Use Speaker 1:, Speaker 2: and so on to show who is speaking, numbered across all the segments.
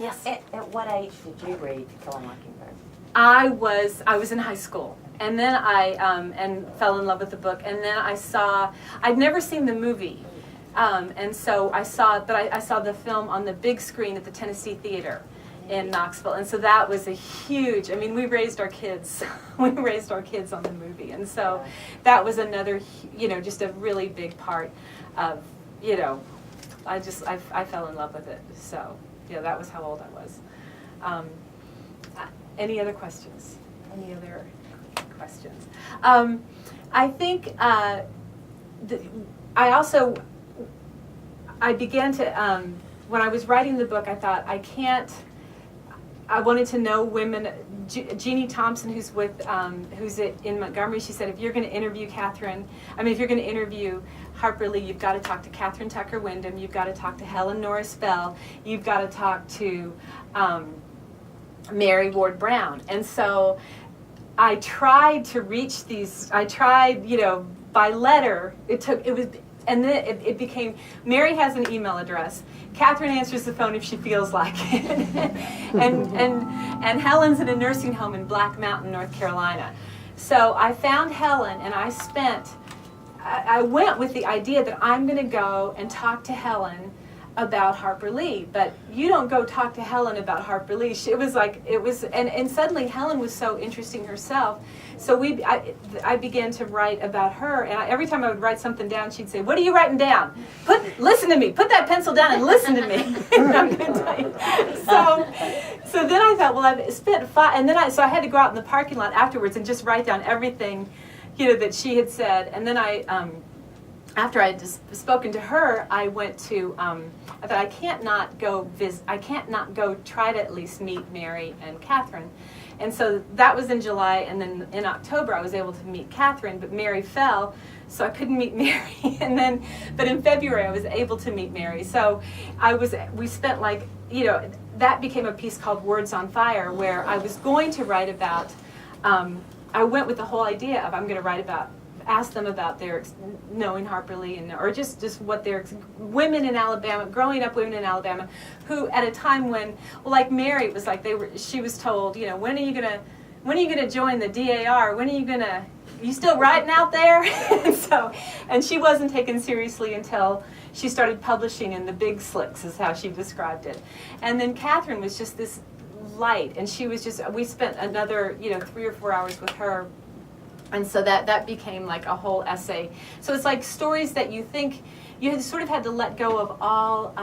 Speaker 1: Yes.
Speaker 2: At what age did you read To Kill a Mockingbird?
Speaker 1: I was in high school, and then I and fell in love with the book, and then I'd never seen the movie, and so I saw the film on the big screen at the Tennessee Theater in Knoxville, and so that was a huge. I mean, we raised our kids on the movie, and so that was another, just a really big part of, I fell in love with it. So yeah, that was how old I was. Any other questions? Any other questions? I think I began to, when I was writing the book, I thought I wanted to know women. Jeannie Thompson, who's in Montgomery, she said, if you're going to interview if you're going to interview Harper Lee, you've got to talk to Catherine Tucker Wyndham, you've got to talk to Helen Norris Bell, you've got to talk to Mary Ward Brown. And so I tried to reach these, by letter, and then it became, Mary has an email address, Catherine answers the phone if she feels like it, and Helen's in a nursing home in Black Mountain, North Carolina. So I found Helen, and I went with the idea that I'm going to go and talk to Helen about Harper Lee, but you don't go talk to Helen about Harper Lee. And suddenly Helen was so interesting herself. So I began to write about her, and every time I would write something down, she'd say, "What are you writing down? Listen to me. Put that pencil down and listen to me." I'm going to tell you. So then I thought, well, I've spent so I had to go out in the parking lot afterwards and just write down everything, that she had said, and then after I had just spoken to her, I went to, I thought I can't not go try to at least meet Mary and Catherine. And so that was in July, and then in October I was able to meet Catherine, but Mary fell, so I couldn't meet Mary. But in February I was able to meet Mary. So we spent that became a piece called Words on Fire, where I was going to write about, I went with the whole idea of I'm going to write about, ask them about their knowing Harper Lee, or just what their women in Alabama, growing up women in Alabama, who at a time when, like Mary, it was like she was told, when are you gonna join the DAR? When are you still writing out there? and she wasn't taken seriously until she started publishing in the big slicks, is how she described it. And then Catherine was just this light, and we spent another 3 or 4 hours with her. And so that became like a whole essay. So it's like stories that you think you sort of had to let go of all,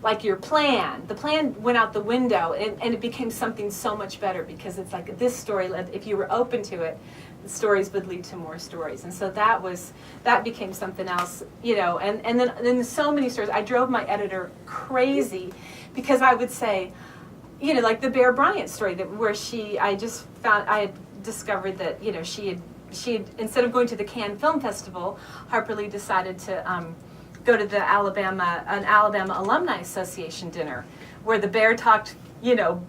Speaker 1: like your plan. The plan went out the window, and it became something so much better, because it's like this story, if you were open to it, the stories would lead to more stories. And so that became something else, and then so many stories. I drove my editor crazy, because I would say, like the Bear Bryant story, where I had discovered that she had instead of going to the Cannes Film Festival, Harper Lee decided to go to an Alabama Alumni Association dinner, where the Bear talked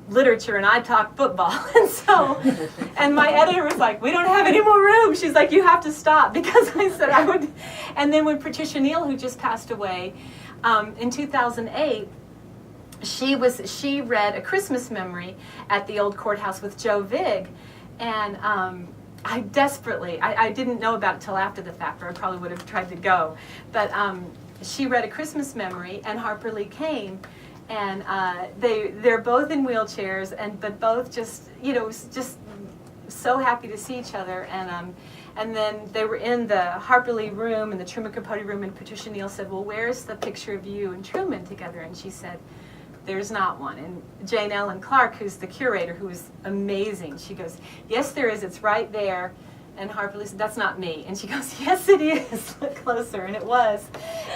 Speaker 1: literature and I talked football. And my editor was like, "We don't have any more room." She's like, "You have to stop," because I said I would. And then when Patricia Neal, who just passed away in 2008, she read A Christmas Memory at the old courthouse with Joe Vigg. And I didn't know about it till after the fact, or I probably would have tried to go. But she read A Christmas Memory, and Harper Lee came, and they're both in wheelchairs, but both just so happy to see each other. And then they were in the Harper Lee room, in the Truman Capote room, and Patricia Neal said, "Well, where's the picture of you and Truman together?" And she said, "There's not one." And Jane Ellen Clark, who's the curator, who is amazing, she goes, "Yes, there is. It's right there." And Harper Lee said, "That's not me." And she goes, "Yes, it is. Look closer." And it was.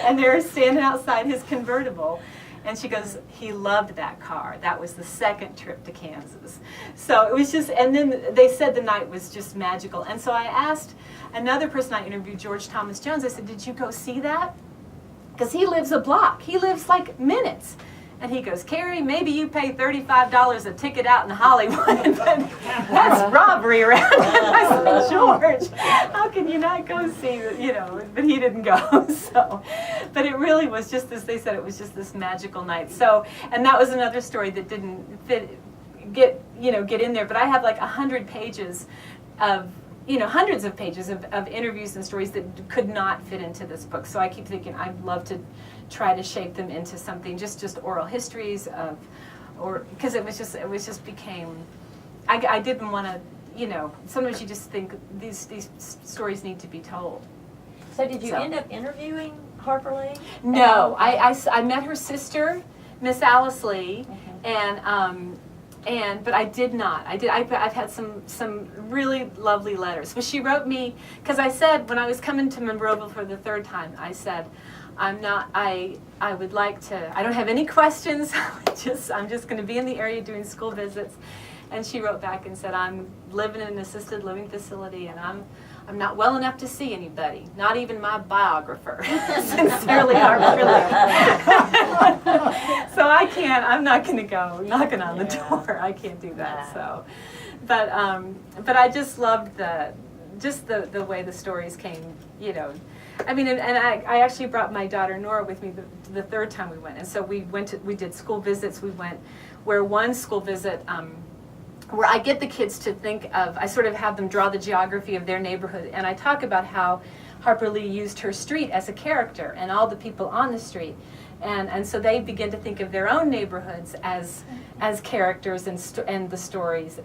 Speaker 1: And they're standing outside his convertible. And she goes, "He loved that car. That was the second trip to Kansas." So it was just, and then they said the night was just magical. And so I asked another person I interviewed, George Thomas Jones, I said, "Did you go see that?" Because he lives a block. He lives like minutes. And he goes, Kerry, maybe you pay $35 a ticket out in Hollywood, but that's robbery around here. I said, George, how can you not go see, but he didn't go. So, but it really was just this, they said it was just this magical night. So, and that was another story that didn't get in there, but I have like 100 pages of, hundreds of pages of interviews and stories that could not fit into this book. So I keep thinking I'd love to try to shape them into something, just oral histories of, or because it just became, I didn't want to, sometimes you just think these stories need to be told.
Speaker 2: So did you end up interviewing Harper Lee?
Speaker 1: No, I met her sister, Miss Alice Lee, but I did not. I've had some really lovely letters. But she wrote me, because I said when I was coming to Monroeville for the third time, I said, I would like to, I don't have any questions, I'm just going to be in the area doing school visits. And she wrote back and said, I'm living in an assisted living facility and I'm not well enough to see anybody, not even my biographer. Sincerely, Harper Lee. So I'm not going to go knocking on the door. I can't do that. So, but I just loved the way the stories came, I mean, and I actually brought my daughter Nora with me the third time we went. And so we did school visits. We went where one school visit, where I get the kids to think of, I sort of have them draw the geography of their neighborhood. And I talk about how Harper Lee used her street as a character and all the people on the street. And so they begin to think of their own neighborhoods as characters and the stories.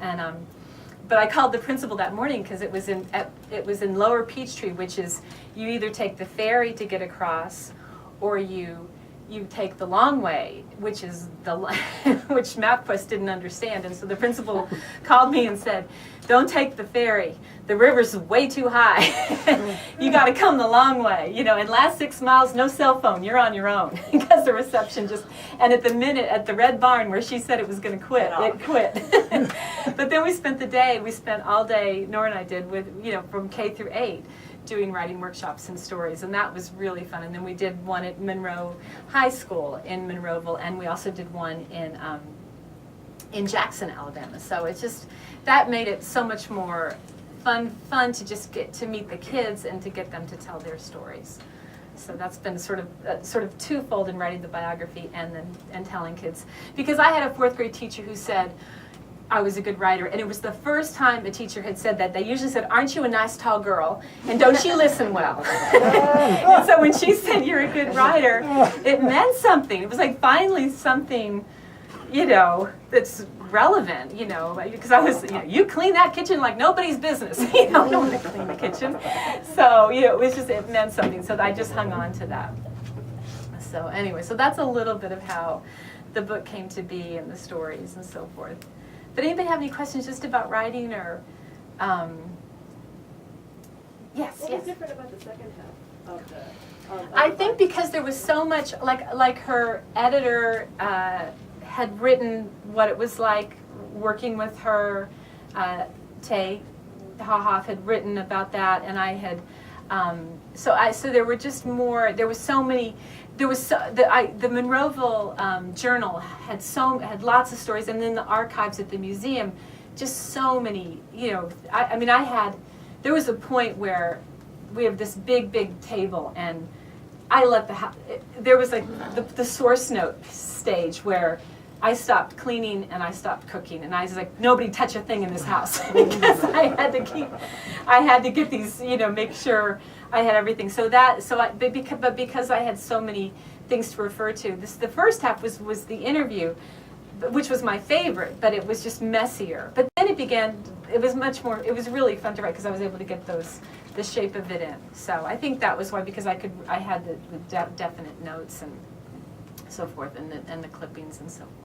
Speaker 1: But I called the principal that morning because it was in Lower Peachtree, which is you either take the ferry to get across, or you take the long way, which is which MapQuest didn't understand. And so the principal called me and said, "Don't take the ferry. The river's way too high. You got to come the long way. And last 6 miles, no cell phone. You're on your own." Because the reception and at the Red Barn where she said it was going to quit, it quit. But then we spent all day, Nora and I did, with, from K through 8, doing writing workshops and stories, and that was really fun. And then we did one at Monroe High School in Monroeville, and we also did one in Jackson, Alabama. So that made it so much more fun to just get to meet the kids and to get them to tell their stories. So that's been sort of twofold in writing the biography and telling kids. Because I had a 4th grade teacher who said I was a good writer, and it was the first time a teacher had said that. They usually said, "Aren't you a nice tall girl? And don't you listen well?" And so when she said you're a good writer, it meant something. It was like finally something, that's relevant, because I was, you clean that kitchen like nobody's business. I don't want to clean the kitchen. So, it meant something. So I just hung on to that. So anyway, so that's a little bit of how the book came to be and the stories and so forth. But anybody have any questions just about writing or, yes,
Speaker 3: What
Speaker 1: yes.
Speaker 3: was different about the second half of the?
Speaker 1: I think because there was so much, like her editor had written what it was like working with her. Tay Hahoff had written about that, and I had. So there were just more. There was so many. There was the Monroeville Journal had lots of stories, and then the archives at the museum, just so many. There was a point where we have this big table, and I let there was like the source note stage where I stopped cleaning and I stopped cooking, and I was like, nobody touch a thing in this house because I had to get these, make sure I had everything. But because I had so many things to refer to, the first half was the interview, which was my favorite, but it was just messier. But then it was much more, it was really fun to write because I was able to get the shape of it in. So I think that was why, because I had the definite notes and so forth, and the clippings and so forth.